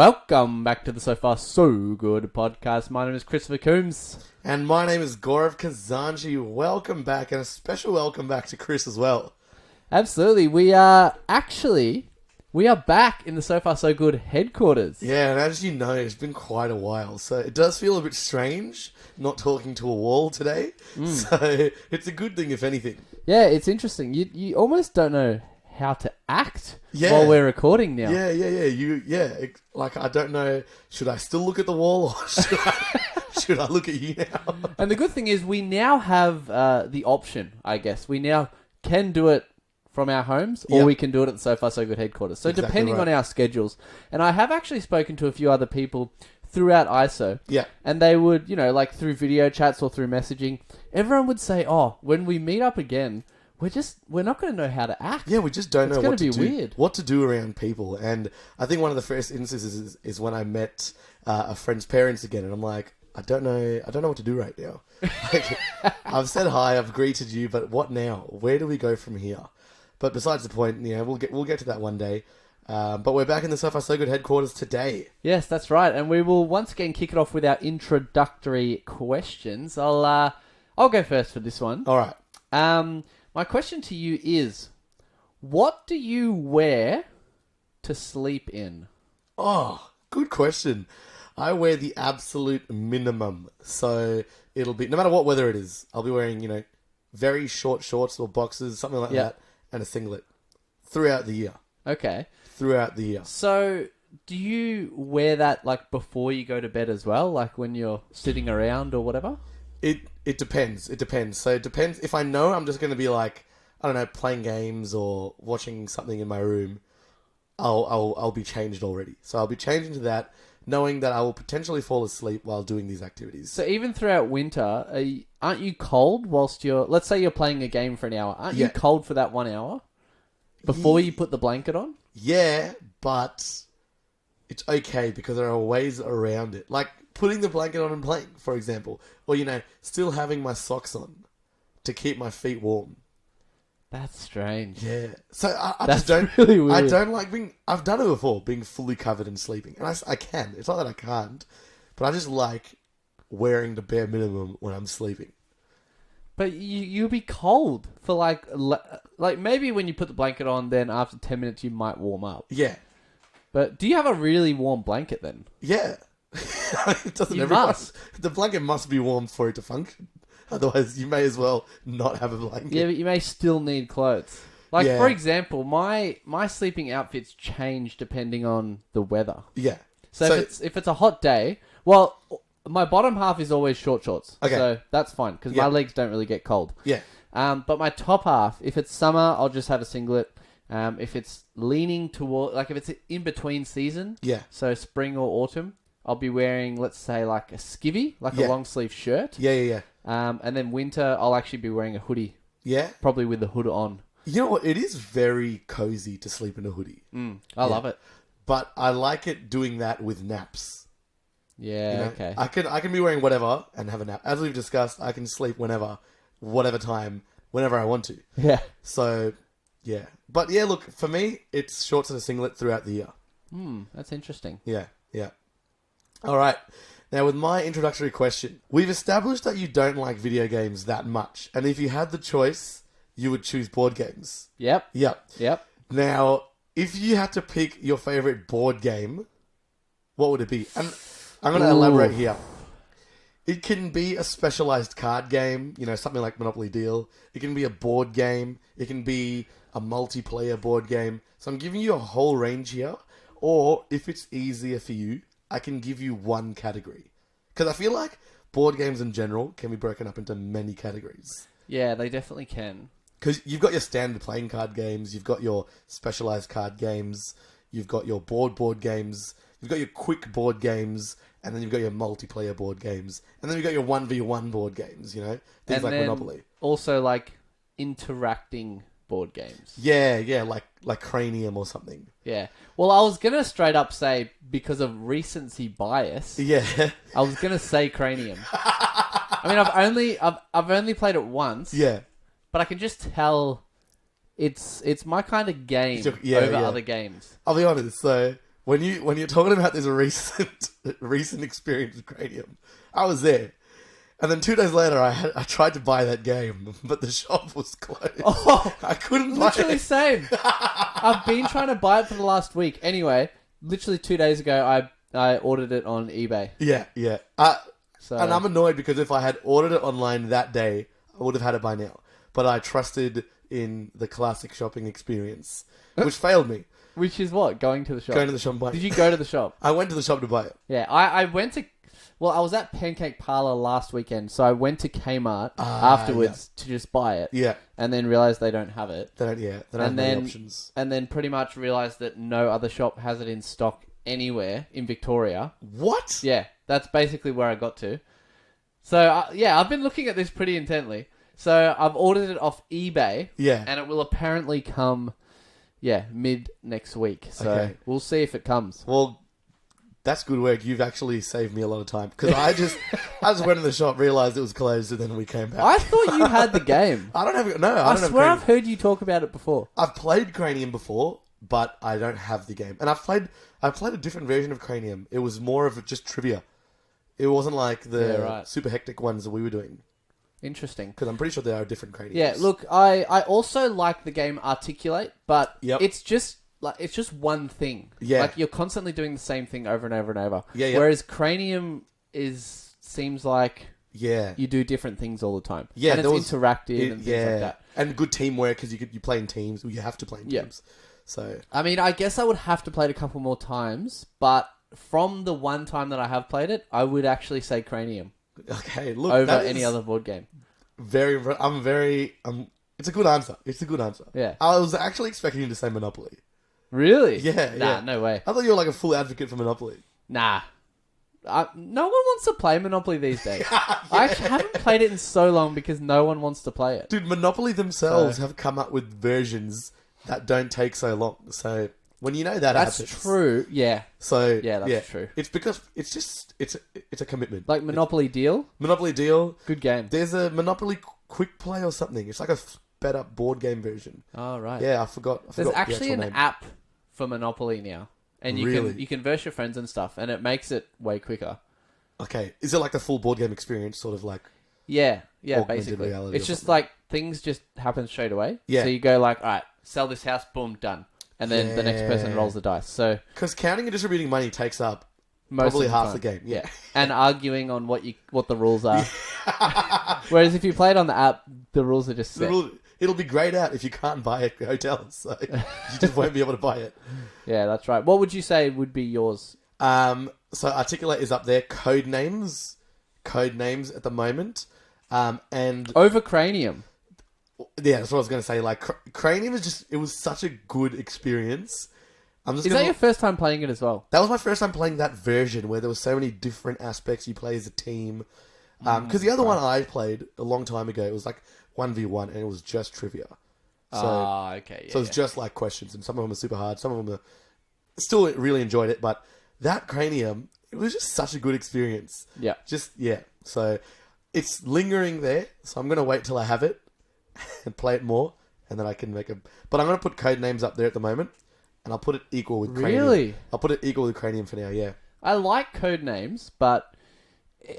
Welcome back to the So Far So Good podcast. My name is Christopher Coombs. And my name is Gaurav Khazanchi. Welcome back, and a special welcome back to Chris as well. Absolutely. We are back in the So Far So Good headquarters. Yeah, and as you know, it's been quite a while, so it does feel a bit strange not talking to a wall today. So it's a good thing, if anything. Yeah, it's interesting. You almost don't know how to act while we're recording now. Like, I don't know, should I still look at the wall or should I look at you now? And the good thing is we now have the option, I guess. We now can do it from our homes or we can do it at the So Far So Good headquarters. So Exactly depending right. on our schedules. And I have actually spoken to a few other people throughout ISO. Yeah. And they would, like through video chats or through messaging, everyone would say, when we meet up again, we're not going to know how to act. Yeah, we just don't know what to do. Weird. What to do around people. And I think one of the first instances is when I met a friend's parents again, and I'm like, I don't know what to do right now. Like, I've said hi, I've greeted you, but what now? Where do we go from here? But besides the point, we'll get to that one day. But we're back in the So Far So Good headquarters today. Yes, that's right. And we will once again kick it off with our introductory questions. I'll go first for this one. All right. My question to you is, what do you wear to sleep in? Oh, good question. I wear the absolute minimum. So it'll be, no matter what weather it is, I'll be wearing, very short shorts or boxers, something like that, and a singlet throughout the year. Okay. Throughout the year. So do you wear that like before you go to bed as well? Like when you're sitting around or whatever? It depends. It depends. So it depends. If I know I'm just going to be like, I don't know, playing games or watching something in my room, I'll be changed already. So I'll be changed into that, knowing that I will potentially fall asleep while doing these activities. So even throughout winter, aren't you cold whilst let's say you're playing a game for an hour. Aren't you cold for that 1 hour before you put the blanket on? Yeah, but it's okay because there are ways around it. Like putting the blanket on and playing, for example. Or, still having my socks on to keep my feet warm. That's strange. Yeah. So I That's just don't... really weird. I don't like being... I've done it before, being fully covered and sleeping. And I can. It's not that I can't. But I just like wearing the bare minimum when I'm sleeping. But you'll be cold for like maybe when you put the blanket on, then after 10 minutes you might warm up. Yeah. But do you have a really warm blanket then? Yeah. It doesn't You everyone- must. The blanket must be warm for it to function. Otherwise, you may as well not have a blanket. Yeah, but you may still need clothes. Like, Yeah. for example, my sleeping outfits change depending on the weather. Yeah. So if it's a hot day, well, my bottom half is always short shorts. Okay. So that's fine because my legs don't really get cold. Yeah. But my top half, if it's summer, I'll just have a singlet. If it's leaning toward, like if it's in between season, Yeah. so spring or autumn, I'll be wearing, let's say, like a skivvy, like a long sleeve shirt. Yeah. And then winter, I'll actually be wearing a hoodie, Yeah. probably with the hood on. You know what? It is very cozy to sleep in a hoodie. I love it. But I like it doing that with naps. Yeah, okay. I can be wearing whatever and have a nap. As we've discussed, I can sleep whenever, whatever time, whenever I want to. Yeah. So, yeah. But yeah, look, for me, it's shorts and a singlet throughout the year. That's interesting. Yeah. All right. Now, with my introductory question, we've established that you don't like video games that much. And if you had the choice, you would choose board games. Yep. Yep. Now, if you had to pick your favorite board game, what would it be? And I'm going to elaborate here. It can be a specialized card game, something like Monopoly Deal. It can be a board game. It can be a multiplayer board game. So I'm giving you a whole range here. Or, if it's easier for you, I can give you one category. Because I feel like board games in general can be broken up into many categories. Yeah, they definitely can. Because you've got your standard playing card games, you've got your specialized card games, you've got your board games, you've got your quick board games, and then you've got your multiplayer board games, and then you've got your 1v1 board games, things And like then Monopoly. Also, like, interacting board games. Yeah, like Cranium or something. Yeah. Well, I was going to straight up say, because of recency bias, Yeah. I was going to say Cranium. I mean, I've only played it once. Yeah. But I can just tell it's my kind of game Yeah, over yeah. other games. I'll be honest, so when you're talking about this recent experience with Cranium, I was there. And then 2 days later, I tried to buy that game, but the shop was closed. Oh, I couldn't buy it. literally same. I've been trying to buy it for the last week. Anyway, literally 2 days ago, I ordered it on eBay. Yeah. And I'm annoyed because if I had ordered it online that day, I would have had it by now. But I trusted in the classic shopping experience, which failed me. Which is what? Going to the shop? Going to the shop and buying it. Did you go to the shop? I went to the shop to buy it. Yeah, I went to... Well, I was at Pancake Parlor last weekend, so I went to Kmart afterwards to just buy it. Yeah. And then realised they don't have it. They don't have many options. And then pretty much realised that no other shop has it in stock anywhere in Victoria. What? Yeah, that's basically where I got to. So, I've been looking at this pretty intently. So, I've ordered it off eBay. Yeah. And it will apparently come, mid next week. So, we'll see if it comes. Well, that's good work. You've actually saved me a lot of time. Because I just went in the shop, realised it was closed, and then we came back. I thought you had the game. I don't have... I swear I've heard you talk about it before. I've played Cranium before, but I don't have the game. And I played a different version of Cranium. It was more of just trivia. It wasn't like the super hectic ones that we were doing. Interesting. Because I'm pretty sure there are different Craniums. Yeah, look, I also like the game Articulate, but it's just one thing. Yeah. Like, you're constantly doing the same thing over and over and over. Yeah. Whereas Cranium seems like you do different things all the time. Yeah, and it's interactive and things like that. And good teamwork because you play in teams. Well, you have to play in teams. So I mean, I guess I would have to play it a couple more times, but from the one time that I have played it, I would actually say Cranium. Okay, look, over any other board game. It's a good answer. Yeah. I was actually expecting you to say Monopoly. Really? Yeah. No way. I thought you were like a full advocate for Monopoly. Nah. No one wants to play Monopoly these days. I haven't played it in so long because no one wants to play it. Dude, Monopoly themselves have come up with versions that don't take so long. So when you know that's happens, true. Yeah. So that's true. It's because it's a commitment. Like Monopoly Deal. Monopoly Deal. Good game. There's a Monopoly Quick Play or something. It's like a sped up board game version. Oh right. Yeah, I forgot. There's actually the an name. app for Monopoly now, and you can verse your friends and stuff, and it makes it way quicker. Okay, is it like the full board game experience, sort of like? Yeah, augmented basically. reality It's or just something? like things just happen straight away. Yeah. So you go like, all right, sell this house, boom, done, and then the next person rolls the dice. So because counting and distributing money takes up most probably of the half time. the game. Yeah. And arguing on what the rules are. Whereas if you play it on the app, the rules are just set. It'll be grayed out if you can't buy it at hotels. So you just won't be able to buy it. Yeah, that's right. What would you say would be yours? So Articulate is up there. Code names at the moment. And over Cranium. Yeah, that's what I was going to say. Like Cranium it was such a good experience. Is that your first time playing it as well? That was my first time playing that version where there were so many different aspects. You play as a team. Because the other one I played a long time ago, it was like 1v1 and it was just trivia. So, okay. Yeah, so it's just like questions, and some of them are super hard. Some of them are still really enjoyed it, but that Cranium, it was just such a good experience. Yeah. So it's lingering there. So I'm gonna wait till I have it and play it more, and then I can make a. But I'm gonna put Code Names up there at the moment, and I'll put it equal with Cranium. Really? I'll put it equal with Cranium for now. Yeah. I like Code Names, but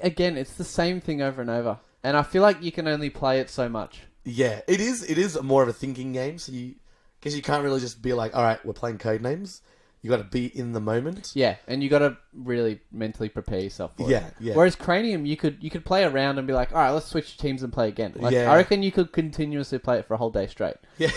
again, it's the same thing over and over, and I feel like you can only play it so much. Yeah, it is. It is more of a thinking game, so because you can't really just be like, all right, we're playing Code Names. You got to be in the moment. Yeah, and you got to really mentally prepare yourself for it. Yeah. Whereas Cranium, you could play around and be like, all right, let's switch teams and play again. Like, Yeah. I reckon you could continuously play it for a whole day straight. Yeah.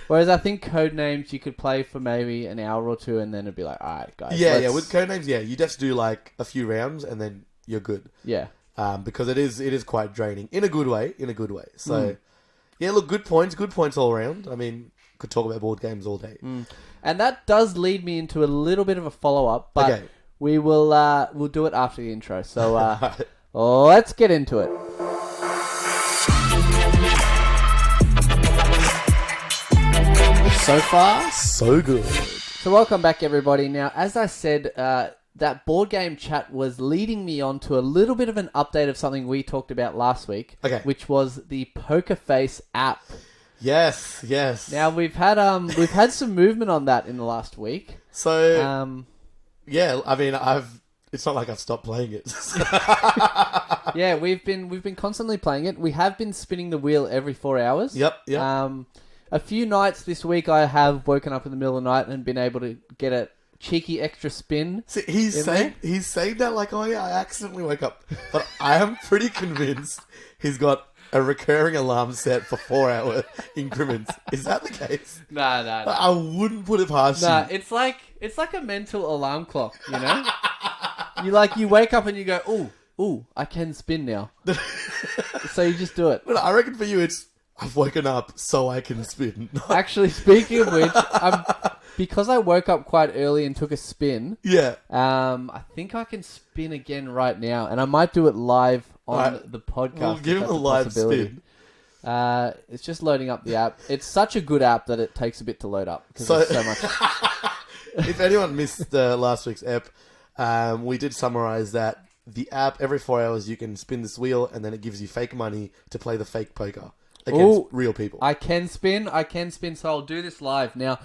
Whereas I think Code Names you could play for maybe an hour or two, and then it'd be like, all right, guys. Yeah. With Code Names, you'd have to do like a few rounds, and then you're good. Yeah. Because it is quite draining in a good way. So, yeah, look, good points all around. I mean, could talk about board games all day. And that does lead me into a little bit of a follow-up, but Okay. we'll do it after the intro. So let's get into it. So far, So good. So welcome back, everybody. Now, as I said, that board game chat was leading me on to a little bit of an update of something we talked about last week, Okay. which was the Poker Face app. Yes, yes. Now we've had some movement on that in the last week. So yeah, I mean, it's not like I've stopped playing it. Yeah, we've been constantly playing it. We have been spinning the wheel every 4 hours. Yep. A few nights this week I have woken up in the middle of the night and been able to get a cheeky extra spin. See, he's saying that like, oh yeah, I accidentally woke up. But I am pretty convinced he's got a recurring alarm set for 4 hour increments. Is that the case? No. I wouldn't put it past you. It's like a mental alarm clock, you know? you wake up and you go, ooh, I can spin now. So you just do it. But I reckon for you it's, I've woken up so I can spin. Actually, speaking of which, because I woke up quite early and took a spin. Yeah. I think I can spin again right now, and I might do it live on the podcast. We'll give him a live spin. It's just loading up the app. It's such a good app that it takes a bit to load up because there's so much. If anyone missed last week's ep, we did summarize that the app, every 4 hours you can spin this wheel and then it gives you fake money to play the fake poker against real people. I can spin, so I'll do this live. Now,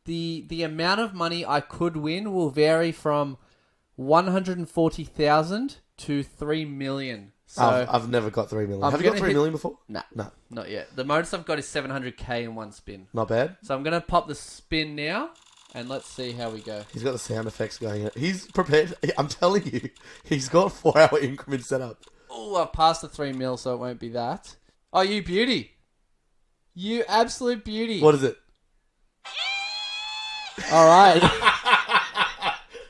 the amount of money I could win will vary from 140,000 to 3 million. So I've never got 3 million. Have you got 3 million before? No, not yet. The most I've got is 700k in one spin. Not bad. So I'm going to pop the spin now, and let's see how we go. He's got the sound effects going. He's prepared. I'm telling you, he's got 4 hour increments set up. Oh, I've passed the 3 mil, so it won't be that. Oh, you beauty. You absolute beauty. What is it? All right.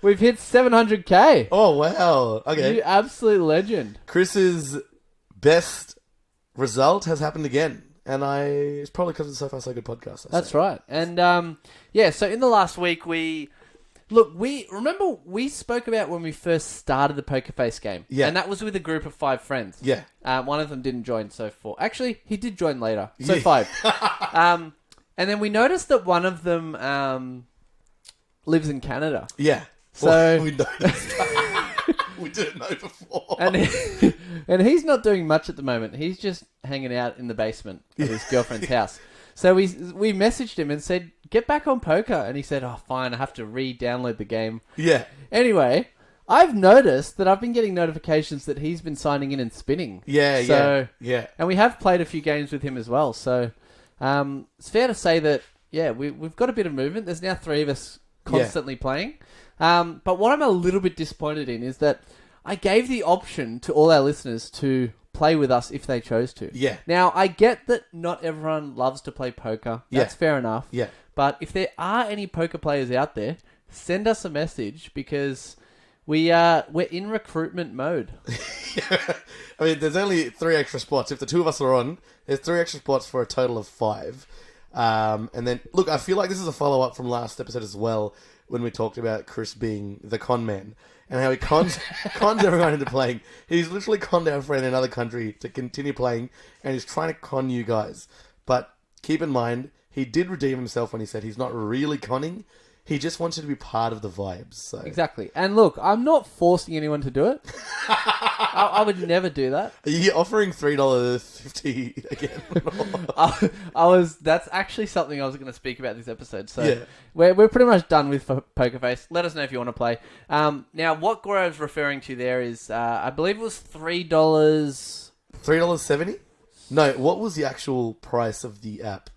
We've hit 700k. Oh, wow. Okay. You absolute legend. Chris's best result has happened again. And it's probably because it's So Far So Good podcast. That's right. And, so in the last week, we spoke about when we first started the Poker Face game. Yeah. And that was with a group of 5 friends. Yeah. One of them didn't join, so 4. Actually, he did join later. So 5. And then we noticed that one of them lives in Canada. Yeah. So well, we noticed. We didn't know before. And he's not doing much at the moment. He's just hanging out in the basement of his girlfriend's house. So we messaged him and said, get back on poker. And he said, oh, fine, I have to re-download the game. Yeah. Anyway, I've noticed that I've been getting notifications that he's been signing in and spinning. Yeah. And we have played a few games with him as well. So it's fair to say that, we've got a bit of movement. There's now 3 of us constantly playing. But what I'm a little bit disappointed in is that I gave the option to all our listeners to play with us if they chose to. Yeah. Now, I get that not everyone loves to play poker. That's fair enough. Yeah. But if there are any poker players out there, send us a message because we're in recruitment mode. I mean, there's only 3 extra spots. If the 2 of us are on, there's 3 extra spots for a total of 5. And then, look, I feel like this is a follow-up from last episode as well, when we talked about Chris being the con man and how he cons everyone into playing. He's literally conned our friend in another country to continue playing, and he's trying to con you guys. But keep in mind, he did redeem himself when he said he's not really conning. He just wants you to be part of the vibes. So. Exactly. And look, I'm not forcing anyone to do it. I would never do that. Are you offering $3.50 again? That's actually something I was going to speak about this episode. So we're pretty much done with Poker Face. Let us know if you want to play. Now, what Gaurav's referring to there is, I believe it was $3. $3.70? No, what was the actual price of the app?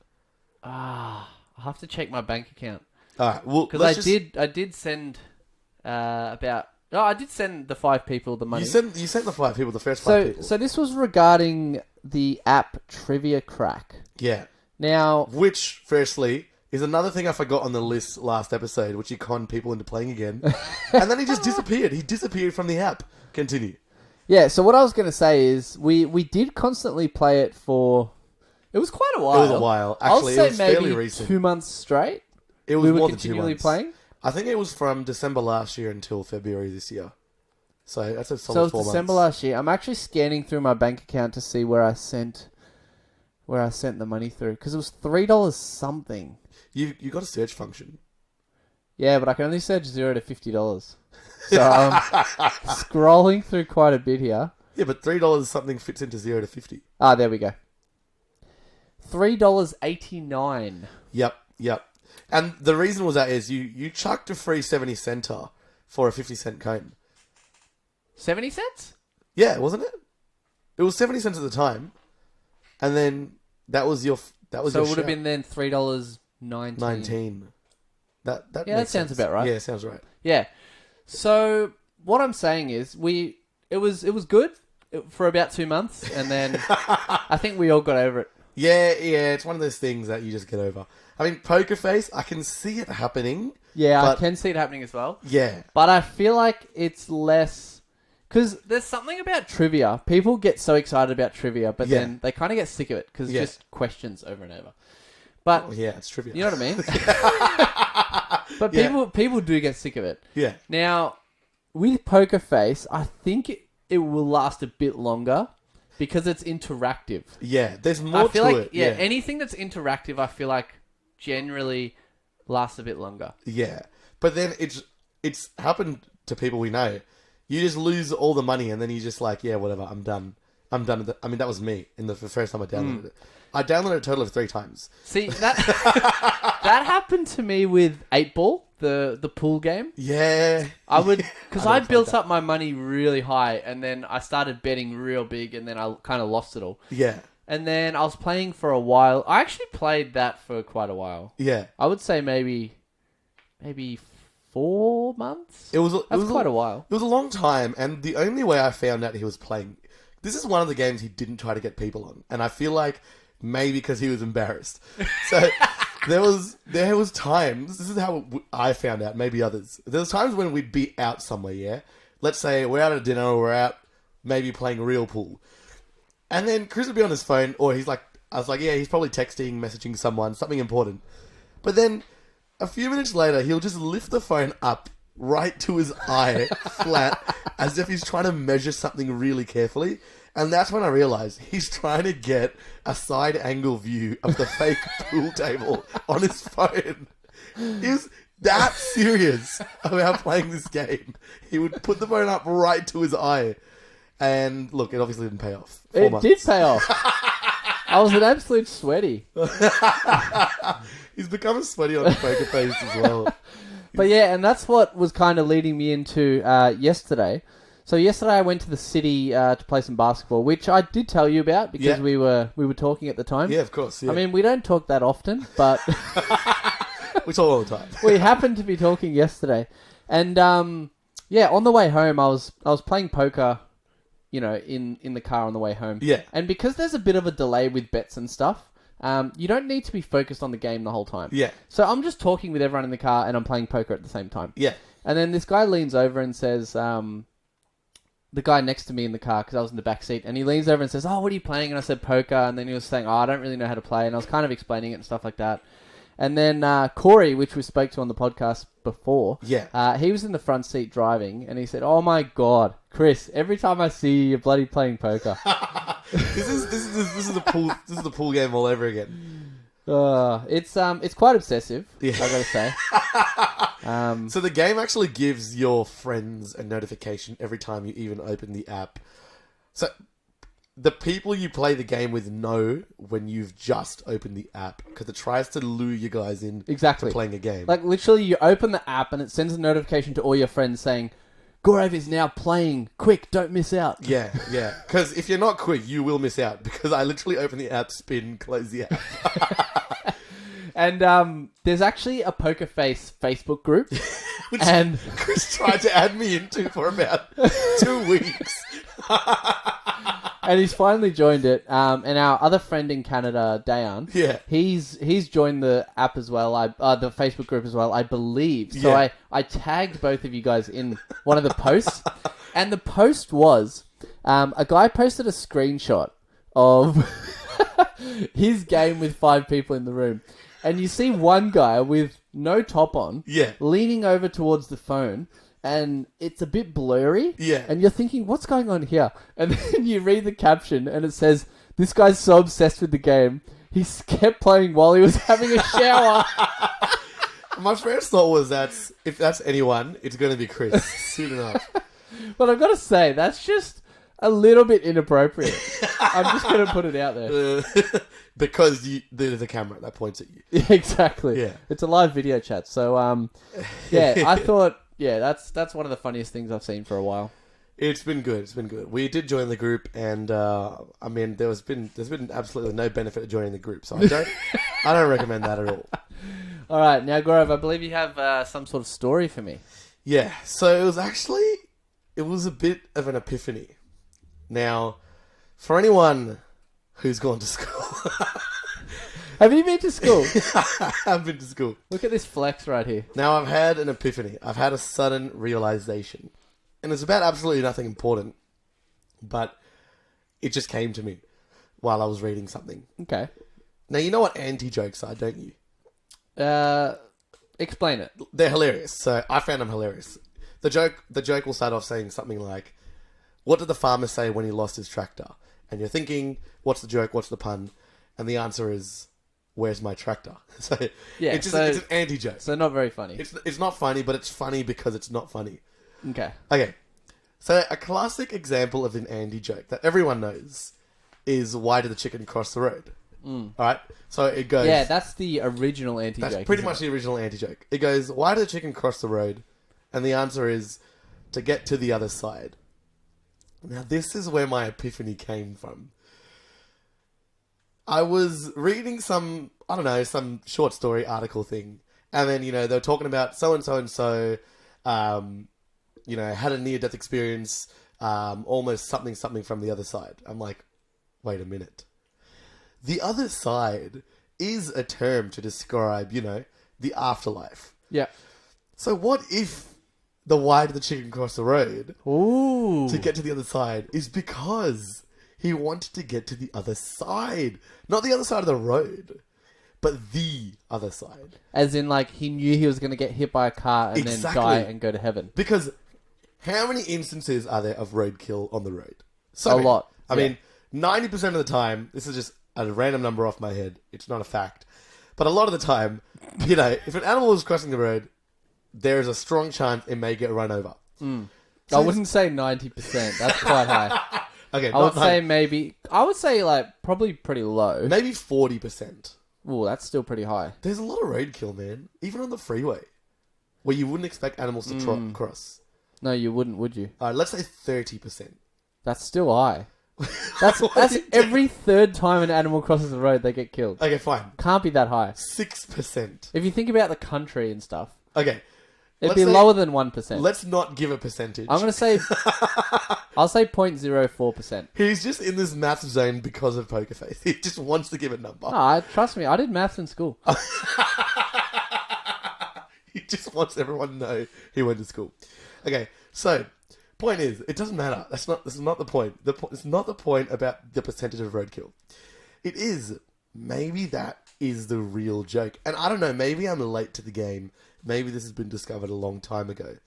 I'll have to check my bank account. All right, well, because I did send I did send the 5 people the money. You sent the 5 people, the first 5 people. So this was regarding the app Trivia Crack. Yeah. Now, which, firstly, is another thing I forgot on the list last episode, which he conned people into playing again, and then he just disappeared. He disappeared from the app. Continue. Yeah. So what I was going to say is we did constantly play it for. It was quite a while. It was a while. Actually, I'll it was say fairly maybe recent. 2 months straight. It was more than 2 continually months. Playing. I think it was from December last year until February this year. So that's a solid 4 months. December last year. I'm actually scanning through my bank account to see where I sent the money through because it was $3 something. You got a search function. Yeah, but I can only search $0 to $50. So I'm scrolling through quite a bit here. Yeah, but $3 something fits into 0 to 50. Ah, there we go. $3.89. Yep. And the reason was that is you chucked a free 70 center for a 50-cent coin. 70 cents? Yeah, wasn't it? It was 70 cents at the time. And then that was your So it would have been then $3.19. 19. That that makes sounds sense. about right. Yeah, sounds right. Yeah. So what I'm saying is it was good for about 2 months, and then I think we all got over it. Yeah, it's one of those things that you just get over. I mean, Poker Face, I can see it happening. Yeah, I can see it happening as well. Yeah. But I feel like it's less... Because there's something about trivia. People get so excited about trivia, but then they kind of get sick of it because it's just questions over and over. But it's trivia. You know what I mean? But people do get sick of it. Yeah. Now, with Poker Face, I think it will last a bit longer because it's interactive. Yeah, there's more to it. Yeah, anything that's interactive, I feel like generally lasts a bit longer. Yeah, but then it's happened to people we know. You just lose all the money, and then you just like, yeah, whatever, I'm done. I'm done with it. I mean, that was me in the first time I downloaded it. I downloaded a total of 3 times. See, that that happened to me with 8 Ball, the pool game. Yeah. I would, because I built up my money really high, and then I started betting real big, and then I kind of lost it all. Yeah. And then I was playing for a while. I actually played that for quite a while. Yeah. I would say maybe 4 months. It was quite a while. It was a long time, and the only way I found out he was playing... This is one of the games he didn't try to get people on, and I feel like maybe because he was embarrassed. So there was times... This is how I found out, maybe others. There was times when we'd be out somewhere, yeah? Let's say we're out at dinner or we're out maybe playing real pool. And then Chris would be on his phone, or I was like, yeah, he's probably texting, messaging someone, something important. But then a few minutes later, he'll just lift the phone up right to his eye, flat, as if he's trying to measure something really carefully. And that's when I realized he's trying to get a side angle view of the fake pool table on his phone. He was that serious about playing this game. He would put the phone up right to his eye. And look, it obviously didn't pay off. 4 months. It did pay off. I was an absolute sweaty. He's become a sweaty on the Poker Face as well. But yeah, and that's what was kind of leading me into yesterday. So yesterday I went to the city to play some basketball, which I did tell you about because we were talking at the time. Yeah, of course. Yeah. I mean, we don't talk that often, but we talk all the time. We happened to be talking yesterday, and on the way home I was playing poker. You know, in the car on the way home. Yeah. And because there's a bit of a delay with bets and stuff, you don't need to be focused on the game the whole time. Yeah. So I'm just talking with everyone in the car and I'm playing poker at the same time. Yeah. And then this guy leans over and says, the guy next to me in the car, because I was in the back seat, and he leans over and says, oh, what are you playing? And I said, poker. And then he was saying, oh, I don't really know how to play. And I was kind of explaining it and stuff like that. And then Corey, which we spoke to on the podcast before, he was in the front seat driving, and he said, "Oh my God, Chris! Every time I see you, you're bloody playing poker." This is the pool game all over again. It's quite obsessive. Yeah. I gotta say. So the game actually gives your friends a notification every time you even open the app. So the people you play the game with know when you've just opened the app because it tries to lure you guys in to playing a game. Like literally, you open the app and it sends a notification to all your friends saying, "Gaurav is now playing. Quick, don't miss out." Yeah. Because if you're not quick, you will miss out. Because I literally open the app, spin, close the app. And there's actually a Poker Face Facebook group, which Chris tried to add me into for about 2 weeks. And he's finally joined it. And our other friend in Canada, Dayan, he's joined the app as well. The Facebook group as well, I believe. So I tagged both of you guys in one of the posts, and the post was a guy posted a screenshot of his game with 5 people in the room, and you see one guy with no top on, leaning over towards the phone. And it's a bit blurry. Yeah. And you're thinking, what's going on here? And then you read the caption and it says, this guy's so obsessed with the game, he kept playing while he was having a shower. My first thought was if that's anyone, it's going to be Chris soon enough. But I've got to say, that's just a little bit inappropriate. I'm just going to put it out there. Because there's a camera that points at you. Yeah, exactly. Yeah. It's a live video chat. So, I thought, that's one of the funniest things I've seen for a while. It's been good. We did join the group, and there's been absolutely no benefit to joining the group, so I don't recommend that at all. All right, now Gaurav, I believe you have some sort of story for me. Yeah. So it was a bit of an epiphany. Now, for anyone who's gone to school, have you been to school? I've been to school. Look at this flex right here. Now I've had an epiphany. I've had a sudden realization. And it's about absolutely nothing important, but it just came to me while I was reading something. Okay. Now, you know what anti-jokes are, don't you? Explain it. They're hilarious. So I found them hilarious. The joke will start off saying something like, what did the farmer say when he lost his tractor? And you're thinking, what's the joke? What's the pun? And the answer is, where's my tractor? So it's an anti-joke. So not very funny. It's not funny, but it's funny because it's not funny. Okay. So a classic example of an Andy joke that everyone knows is, why did the chicken cross the road? All right. So it goes. Yeah, that's the original anti-joke. That's pretty much the original anti-joke. It goes, why did the chicken cross the road? And the answer is, to get to the other side. Now this is where my epiphany came from. I was reading some short story article thing. And then, they were talking about so-and-so and so, had a near-death experience, almost something from the other side. I'm like, wait a minute. The other side is a term to describe, the afterlife. Yeah. So what if the why did the chicken cross the road to get to the other side is because he wanted to get to the other side? Not the other side of the road, but the other side. As in, he knew he was going to get hit by a car and then die and go to heaven. Because how many instances are there of roadkill on the road? A lot. I mean, 90% of the time, this is just a random number off my head. It's not a fact. But a lot of the time, if an animal is crossing the road, there is a strong chance it may get run over. So I wouldn't say 90%. That's quite high. Okay, I would say probably pretty low. Maybe 40%. Ooh, that's still pretty high. There's a lot of roadkill, man. Even on the freeway, where you wouldn't expect animals to cross. No, you wouldn't, would you? All right, let's say 30%. That's still high. That's every third time an animal crosses the road, they get killed. Okay, fine. Can't be that high. 6%. If you think about the country and stuff. Okay. It'd be lower than 1%. Let's not give a percentage. I'm going to say... I'll say 0.04%. He's just in this maths zone because of Poker Face. He just wants to give a number. No, trust me. I did maths in school. He just wants everyone to know he went to school. Okay, so... Point is, it doesn't matter. This is not the point. It's not the point about the percentage of roadkill. It is, maybe that is the real joke. And I don't know, maybe I'm late to the game. Maybe this has been discovered a long time ago.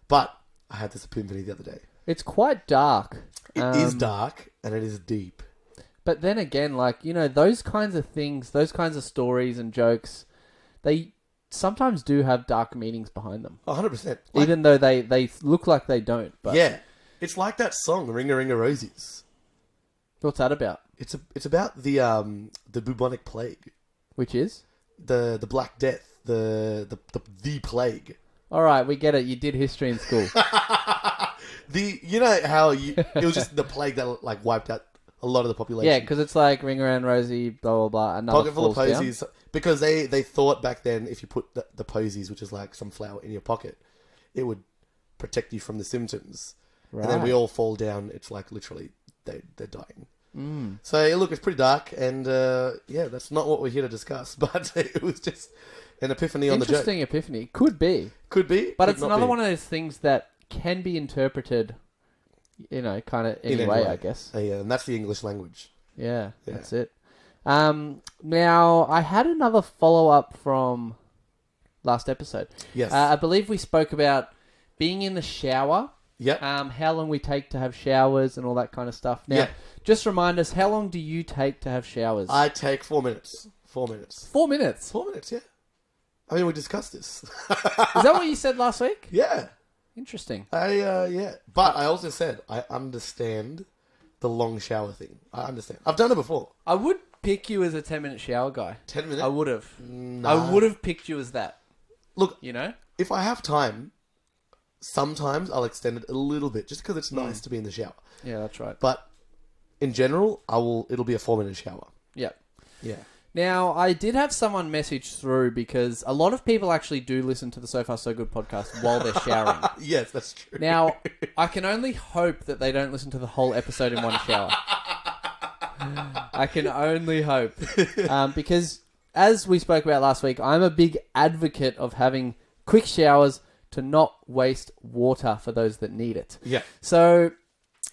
But I had this epiphany the other day. It's quite dark. It is dark, and it is deep. But then again, those kinds of things, those kinds of stories and jokes, they sometimes do have dark meanings behind them. 100%. Even though they look like they don't. But yeah. It's like that song, Ring a Ring a Rosies. What's that about? It's about the bubonic plague. Which is? The Black Death. The plague. Alright, we get it. You did history in school. It was just the plague that wiped out a lot of the population. Yeah, because it's like Ring Around Rosie, blah, blah, blah. Another pocket full of posies. Down. Because they thought back then if you put the posies, which is like some flour, in your pocket, it would protect you from the symptoms. Right. And then we all fall down. It's like literally they're dying. So look, it's pretty dark, and that's not what we're here to discuss. But it was just an epiphany on the joke. Interesting epiphany. Could be. But it's another one of those things that can be interpreted, kind of any way, I guess. Yeah, and that's the English language. Yeah, that's it. Now, I had another follow-up from last episode. Yes. I believe we spoke about being in the shower. Yep. How long we take to have showers and all that kind of stuff. Now, just remind us, how long do you take to have showers? I take 4 minutes. 4 minutes. 4 minutes? 4 minutes, yeah. I mean, we discussed this. Is that what you said last week? Yeah. Interesting. Yeah. But I also said I understand the long shower thing. I understand. I've done it before. I would pick you as a 10-minute shower guy. 10 minutes? I would have. Nah. I would have picked you as that. Look, You know? if I have time, sometimes I'll extend it a little bit just because it's nice to be in the shower. Yeah, that's right. But in general, it'll be a 4-minute shower. Yeah. Yeah. Now, I did have someone message through because a lot of people actually do listen to the So Far So Good podcast while they're showering. Yes, that's true. Now, I can only hope that they don't listen to the whole episode in one shower. I can only hope. Because, as we spoke about last week, I'm a big advocate of having quick showers to not waste water for those that need it. Yeah. So,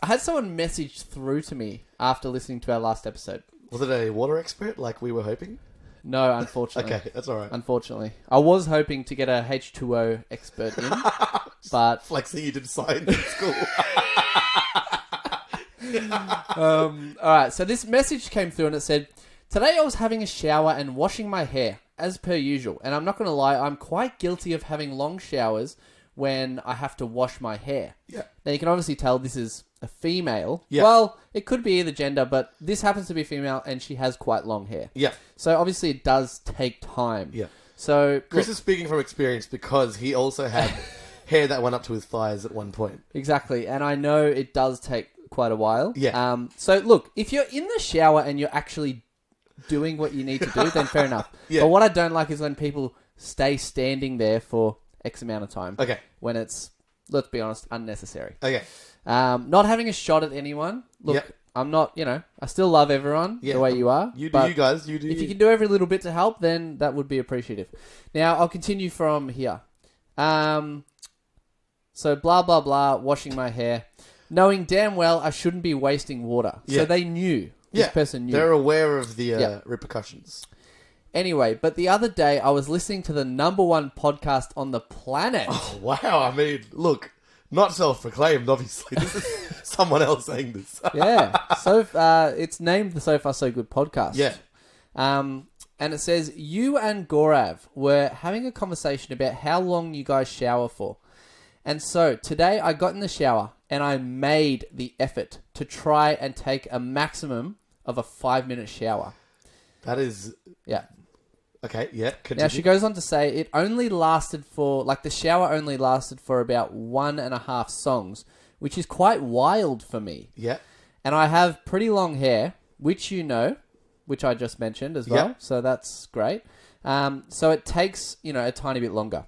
I had someone message through to me after listening to our last episode. Was it a water expert like we were hoping? No, unfortunately. Okay, that's all right. Unfortunately. I was hoping to get a H2O expert in, but... Flexing you did science in school. Alright, so this message came through and it said, "Today I was having a shower and washing my hair, as per usual. And I'm not going to lie, I'm quite guilty of having long showers when I have to wash my hair." Yeah. Now, you can obviously tell this is a female. Yeah. Well, it could be either gender, but this happens to be female and she has quite long hair. Yeah. So, obviously, it does take time. Yeah. So, Chris look, is speaking from experience because he also had hair that went up to his thighs at one point. exactly. And I know it does take quite a while. Yeah. So, look, if you're in the shower and you're actually doing what you need to do, then fair enough. Yeah. But what I don't like is when people stay standing there for X amount of time. Okay. When it's, let's be honest, unnecessary. Okay. Not having a shot at anyone. Look, Yep. I'm not, I still love everyone the way you are. You do but you guys. You do if you. you can do every little bit to help, then that would be appreciative. Now, I'll continue from here. So, blah, blah, blah, washing my hair. Knowing damn well I shouldn't be wasting water. Yeah. So they knew. This person knew. They're aware of the repercussions. Anyway, but the other day I was listening to the #1 podcast on the planet. Oh, wow. I mean, look, not self-proclaimed, obviously. This is someone else saying this. Yeah. So it's named the So Far So Good podcast. Yeah. And it says, you and Gaurav were having a conversation about how long you guys shower for. And so today I got in the shower and I made the effort to try and take a maximum of a 5-minute shower. That is... Yeah. Okay, yeah, continue. Now, she goes on to say it only lasted for, the shower only lasted for about 1.5 songs, which is quite wild for me. Yeah. And I have pretty long hair, which which I just mentioned as well. Yep. So that's great. So it takes, a tiny bit longer.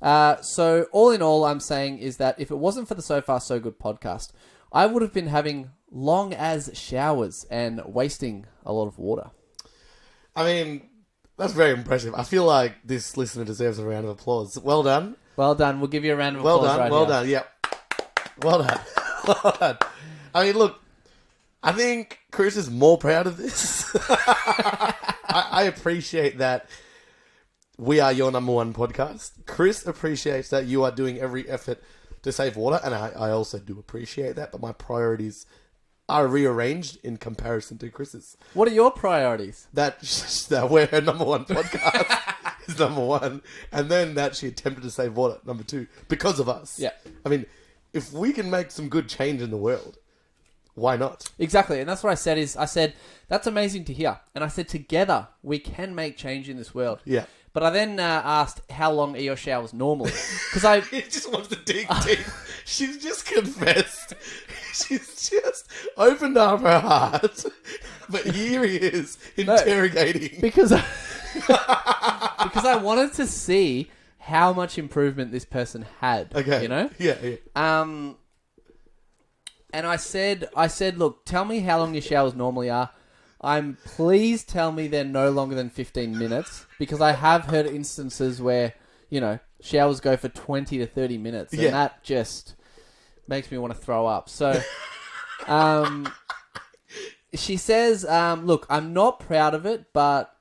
So all in all, I'm saying is that if it wasn't for the So Far So Good podcast, I would have been having long as showers and wasting a lot of water. I mean... That's very impressive. I feel like this listener deserves a round of applause. Well done. Well done. We'll give you a round of applause Well right done. Yep. Well done. Well done. I mean, look, I think Chris is more proud of this. I appreciate that we are your #1 podcast. Chris appreciates that you are doing every effort to save water, and I also do appreciate that, but my priorities are rearranged in comparison to Chris's. What are your priorities? That we're her #1 podcast is #1, and then that she attempted to save water, #2, because of us. Yeah. I mean, if we can make some good change in the world, why not? Exactly, and that's what I said, that's amazing to hear. And I said, together, we can make change in this world. Yeah. But I then asked, how long are your showers normally? Because He just wants to dig deep. She's just confessed. She's just opened up her heart. But here he is, interrogating. Because I wanted to see how much improvement this person had. Okay. Yeah. And I said, look, tell me how long your showers normally are. Please tell me they're no longer than 15 minutes, because I have heard instances where, showers go for 20 to 30 minutes, and that just makes me want to throw up. So, she says, look, I'm not proud of it, but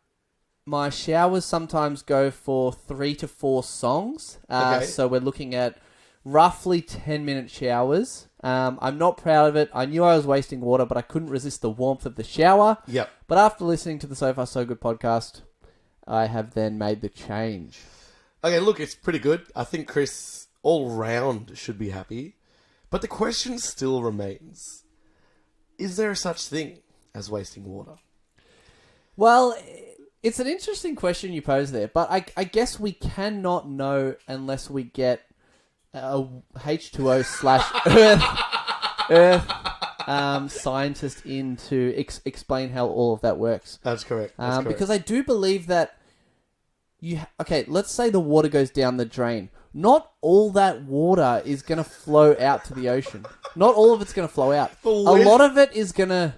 my showers sometimes go for 3 to 4 songs. Okay. So we're looking at roughly 10-minute showers. I'm not proud of it. I knew I was wasting water, but I couldn't resist the warmth of the shower. Yep. But after listening to the So Far So Good podcast, I have then made the change. Okay, look, it's pretty good. I think Chris all round should be happy. But the question still remains, is there such thing as wasting water? Well, it's an interesting question you pose there, but I guess we cannot know unless we get a H2O / Earth scientist in to explain how all of that works. That's correct. That's correct. Because I do believe that let's say the water goes down the drain. Not all that water is going to flow out to the ocean. Not all of it's going to flow out. A lot of it is going to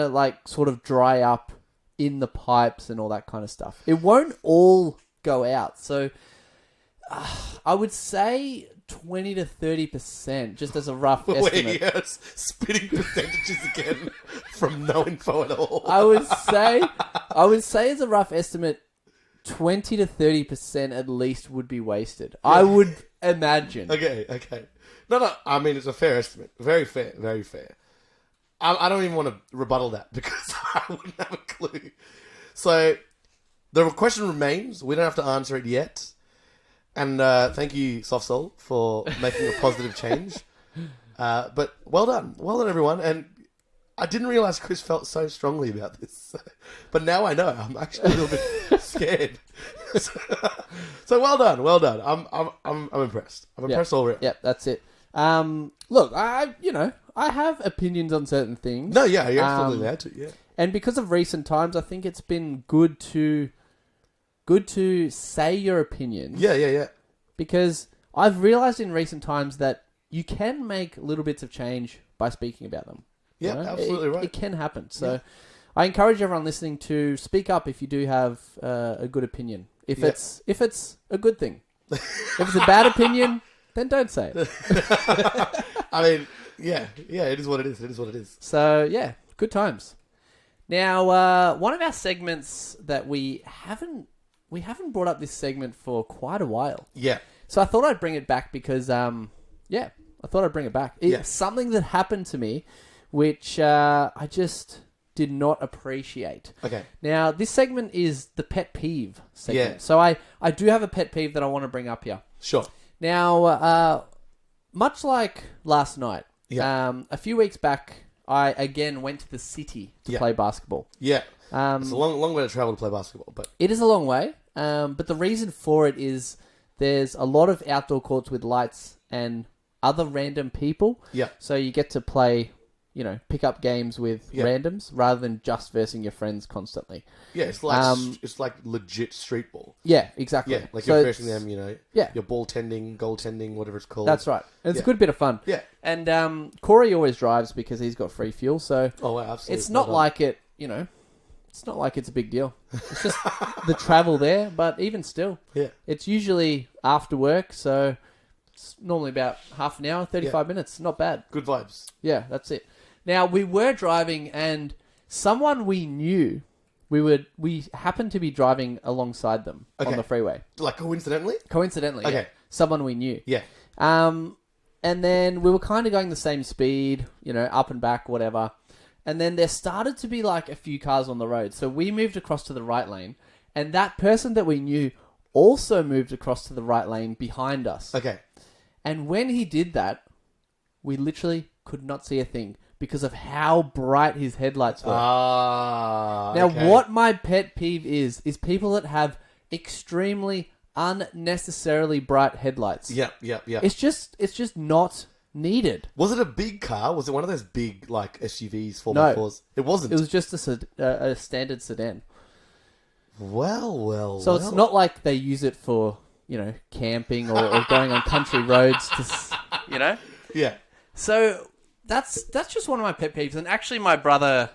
like sort of dry up in the pipes and all that kind of stuff. It won't all go out. So I would say 20 to 30%, just as a rough estimate. Yes, spitting percentages again from no info at all. I would say as a rough estimate, 20 to 30% at least would be wasted. I would imagine. Okay. No. I mean, it's a fair estimate. Very fair. Very fair. I don't even want to rebuttal that because I wouldn't have a clue. So the question remains. We don't have to answer it yet. And thank you, Soft Soul, for making a positive change. But well done, everyone. And I didn't realize Chris felt so strongly about this, but now I know. I'm actually a little bit scared. So well done. I'm impressed. I'm impressed already. Yeah, that's it. Look, I have opinions on certain things. No, yeah, you're absolutely allowed to. Yeah, and because of recent times, I think it's been good to say your opinions. Yeah. Because I've realized in recent times that you can make little bits of change by speaking about them. Yeah, absolutely right. It can happen. So I encourage everyone listening to speak up if you do have a good opinion. If it's a good thing. If it's a bad opinion, then don't say it. I mean, yeah, it is what it is. So, yeah, good times. Now, one of our segments that we haven't brought up this segment for quite a while. Yeah. So I thought I'd bring it back because, I thought I'd bring it back. It's something that happened to me, which I just did not appreciate. Okay. Now, this segment is the pet peeve segment. Yeah. So I do have a pet peeve that I want to bring up here. Sure. Now, much like last night, a few weeks back, I again went to the city to play basketball. Yeah. It's a long way to travel to play basketball, but it is a long way. But the reason for it is there's a lot of outdoor courts with lights and other random people. Yeah. So you get to play, pick up games with randoms rather than just versing your friends constantly. Yeah, it's like legit street ball. Yeah, exactly. Yeah, like you're versing them, your ball tending, goal tending, whatever it's called. That's right. And it's a good bit of fun. Yeah. And Corey always drives because he's got free fuel. So absolutely. It's not like it, it's not like it's a big deal. It's just the travel there, but even still, it's usually after work, so it's normally about half an hour, 35 minutes. Not bad. Good vibes. Yeah, that's it. Now, we were driving, and someone we knew, we happened to be driving alongside them on the freeway. Like coincidentally? Coincidentally, okay. Yeah. Someone we knew. Yeah. And then we were kind of going the same speed, up and back, whatever. And then there started to be like a few cars on the road. So we moved across to the right lane. And that person that we knew also moved across to the right lane behind us. Okay. And when he did that, we literally could not see a thing because of how bright his headlights were. Now, what my pet peeve is people that have extremely unnecessarily bright headlights. Yeah. It's just not needed. Was it a big car? Was it one of those big like SUVs, 4x4s? No, it wasn't. It was just a standard sedan. Well. So it's not like they use it for, camping or going on country roads to, Yeah. So that's just one of my pet peeves. And actually my brother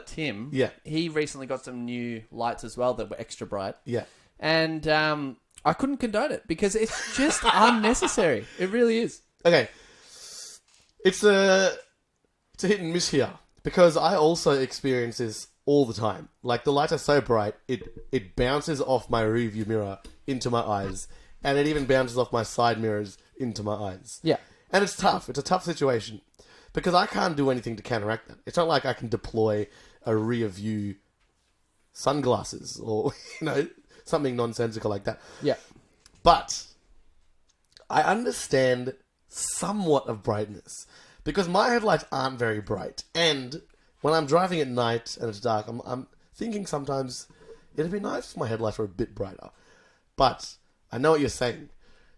Tim, he recently got some new lights as well that were extra bright. Yeah. And I couldn't condone it because it's just unnecessary. It really is. Okay. It's a hit and miss here because I also experience this all the time. Like the lights are so bright, it bounces off my rearview mirror into my eyes, and it even bounces off my side mirrors into my eyes. Yeah. And it's tough. It's a tough situation because I can't do anything to counteract that. It's not like I can deploy a rear view sunglasses or, something nonsensical like that. Yeah. But I understand somewhat of brightness because my headlights aren't very bright, and when I'm driving at night and it's dark, I'm thinking sometimes it'd be nice if my headlights were a bit brighter. But I know what you're saying.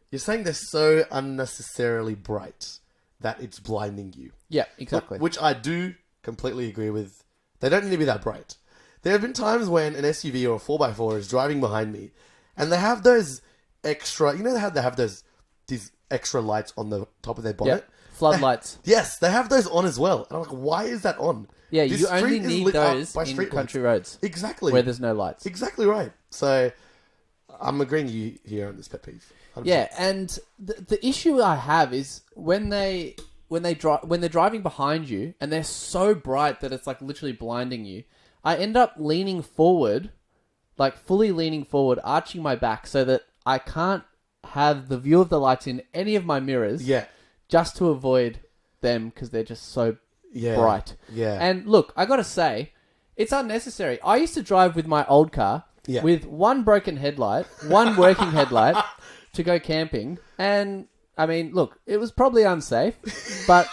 You're saying they're so unnecessarily bright that it's blinding you. Yeah, exactly. Which I do completely agree with. They don't need to be that bright. There have been times when an SUV or a 4x4 is driving behind me, and they have those extra... You know how they have these extra lights on the top of their bonnet? Yep. Floodlights. Yes, they have those on as well. And I'm like, why is that on? Yeah, This you street only is need lit up those by in street country lights. roads. Exactly. Where there's no lights. Exactly right. So, I'm agreeing with you here on this pet peeve. 100%. Yeah, and the issue I have is when they're driving behind you and they're so bright that it's like literally blinding you. I end up leaning forward, like fully leaning forward, arching my back so that I can't have the view of the lights in any of my mirrors. Yeah. Just to avoid them because they're just so bright. Yeah. And look, I gotta say, it's unnecessary. I used to drive with my old car with one broken headlight, one working headlight to go camping. And, I mean, look, it was probably unsafe. But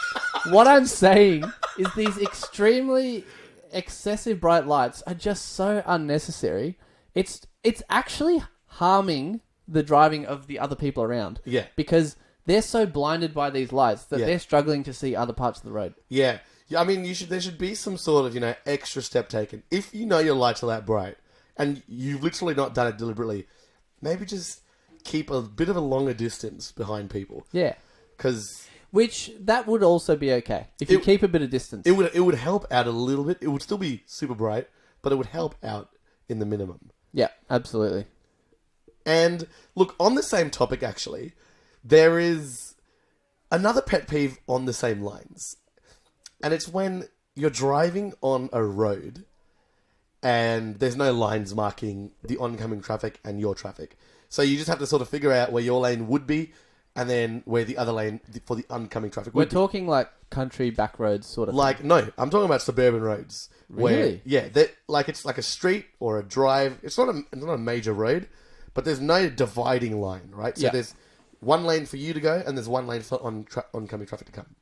what I'm saying is these extremely excessive bright lights are just so unnecessary. It's actually harming the driving of the other people around. Yeah. Because they're so blinded by these lights that Yeah. they're struggling to see other parts of the road. Yeah. I mean, there should be some sort of, extra step taken. If you know your lights are that bright and you've literally not done it deliberately, maybe just keep a bit of a longer distance behind people. Yeah. Because... Which, that would also be okay. If you keep a bit of distance. It would help out a little bit. It would still be super bright, but it would help out in the minimum. Yeah, absolutely. And look, on the same topic, actually, there is another pet peeve on the same lines. And it's when you're driving on a road and there's no lines marking the oncoming traffic and your traffic. So you just have to sort of figure out where your lane would be and then where the other lane for the oncoming traffic would be. We're talking like country back roads sort of thing. No, I'm talking about suburban roads. Really? Where, it's like a street or a drive. It's not a major road, but there's no dividing line, right? So there's one lane for you to go, and there's one lane for oncoming traffic to come.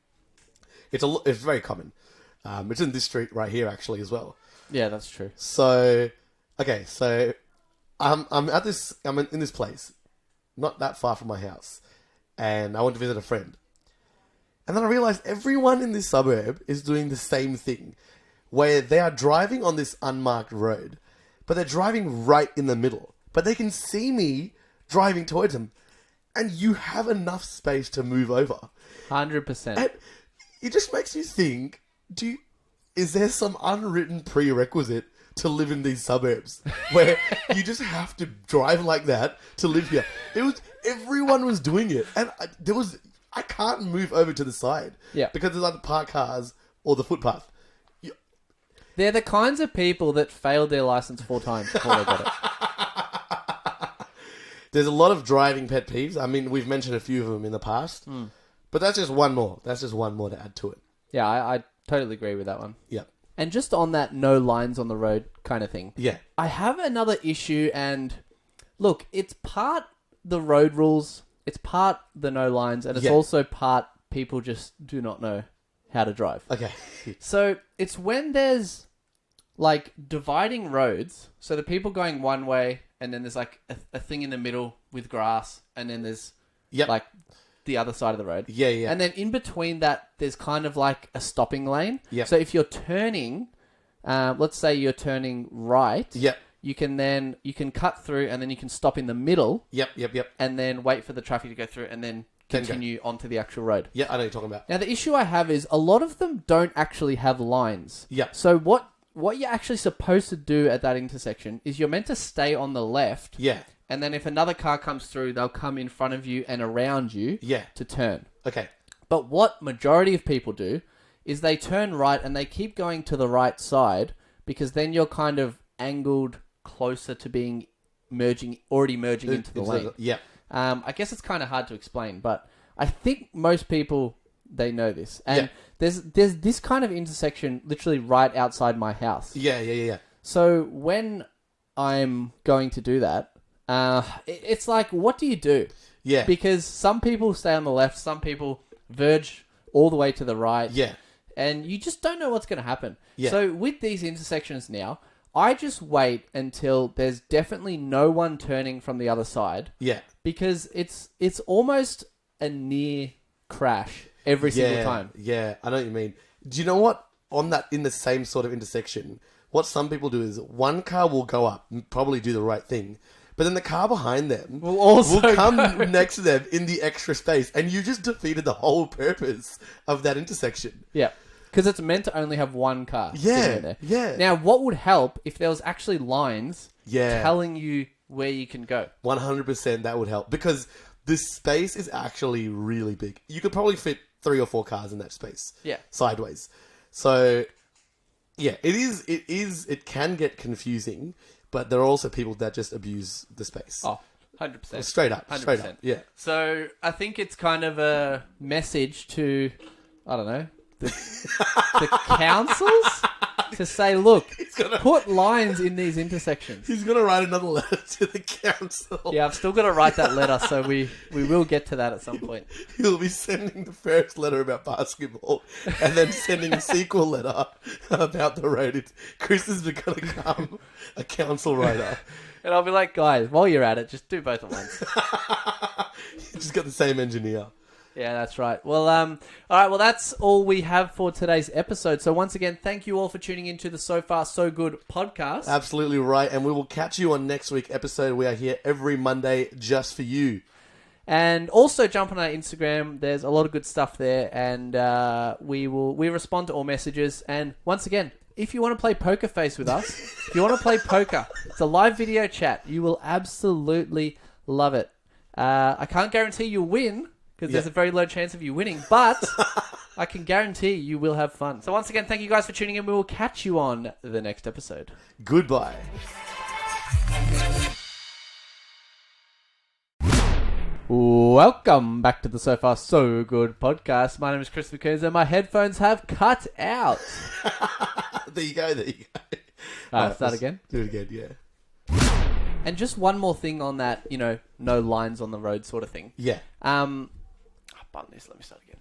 It's very common. It's in this street right here, actually, as well. Yeah, that's true. So, okay, I'm in this place, not that far from my house, and I went to visit a friend. And then I realized everyone in this suburb is doing the same thing, where they are driving on this unmarked road, but they're driving right in the middle. But they can see me driving towards them, and you have enough space to move over. 100%. And it just makes you think, is there some unwritten prerequisite to live in these suburbs where you just have to drive like that to live here? Everyone was doing it, and I can't move over to the side because there's either parked cars or the footpath. They're the kinds of people that failed their license 4 times before they got it. There's a lot of driving pet peeves. I mean, we've mentioned a few of them in the past, but that's just one more. That's just one more to add to it. Yeah, I totally agree with that one. Yeah. And just on that no lines on the road kind of thing. Yeah. I have another issue, and look, it's part the road rules, it's part the no lines, and it's also part people just do not know how to drive. Okay. So it's when there's like dividing roads, so the people going one way, and then there's like a thing in the middle with grass, and then there's like the other side of the road. Yeah, yeah. And then in between that, there's kind of like a stopping lane. Yeah. So if you're turning, let's say you're turning right. Yep. You can cut through, and then you can stop in the middle. Yep. And then wait for the traffic to go through, and then continue onto the actual road. Yeah, I know what you're talking about. Now, the issue I have is a lot of them don't actually have lines. Yeah. So what you're actually supposed to do at that intersection is you're meant to stay on the left. Yeah. And then if another car comes through, they'll come in front of you and around you to turn. Okay. But what majority of people do is they turn right and they keep going to the right side because then you're kind of angled closer to being already merging into the lane. Yeah. I guess it's kind of hard to explain, but I think most people, they know this. And there's this kind of intersection literally right outside my house. Yeah. So when I'm going to do that, it's like, what do you do? Yeah. Because some people stay on the left, some people verge all the way to the right. Yeah. And you just don't know what's going to happen. Yeah. So with these intersections now, I just wait until there's definitely no one turning from the other side. Yeah. Because it's almost a near crash every single time. Yeah, I know what you mean. Do you know what? In the same sort of intersection, what some people do is one car will go up and probably do the right thing, but then the car behind them will come next to them in the extra space, and you just defeated the whole purpose of that intersection. Yeah. Because it's meant to only have one car sitting in there. Yeah. Now, what would help if there was actually lines telling you where you can go? 100% that would help. Because this space is actually really big. You could probably fit 3 or 4 cars in that space. Yeah. Sideways. So, yeah, it can get confusing, but there are also people that just abuse the space. Oh, 100%. Straight up. 100%. Straight up. Yeah. So, I think it's kind of a message to, I don't know, the councils to say, look, put lines in these intersections. He's going to write another letter to the council. Yeah, I've still got to write that letter, so we will get to that at some point. He'll be sending the first letter about basketball and then sending a sequel letter about the road. Chris is going to become a council writer. And I'll be like, guys, while you're at it, just do both at once. You just got the same engineer. Yeah, that's right. Well, all right. Well, that's all we have for today's episode. So once again, thank you all for tuning into the So Far So Good podcast. Absolutely right. And we will catch you on next week's episode. We are here every Monday just for you. And also jump on our Instagram. There's a lot of good stuff there. And we respond to all messages. And once again, if you want to play Poker Face with us, if you want to play poker, it's a live video chat. You will absolutely love it. I can't guarantee you'll win, because there's a very low chance of you winning, but I can guarantee you will have fun. So once again, thank you guys for tuning in. We will catch you on the next episode. Goodbye. Welcome back to the So Far So Good podcast. My name is Christopher Coombs, and my headphones have cut out. There you go. Start again. Do it again, yeah. And just one more thing on that, no lines on the road sort of thing. Yeah. Button this. Let me start again.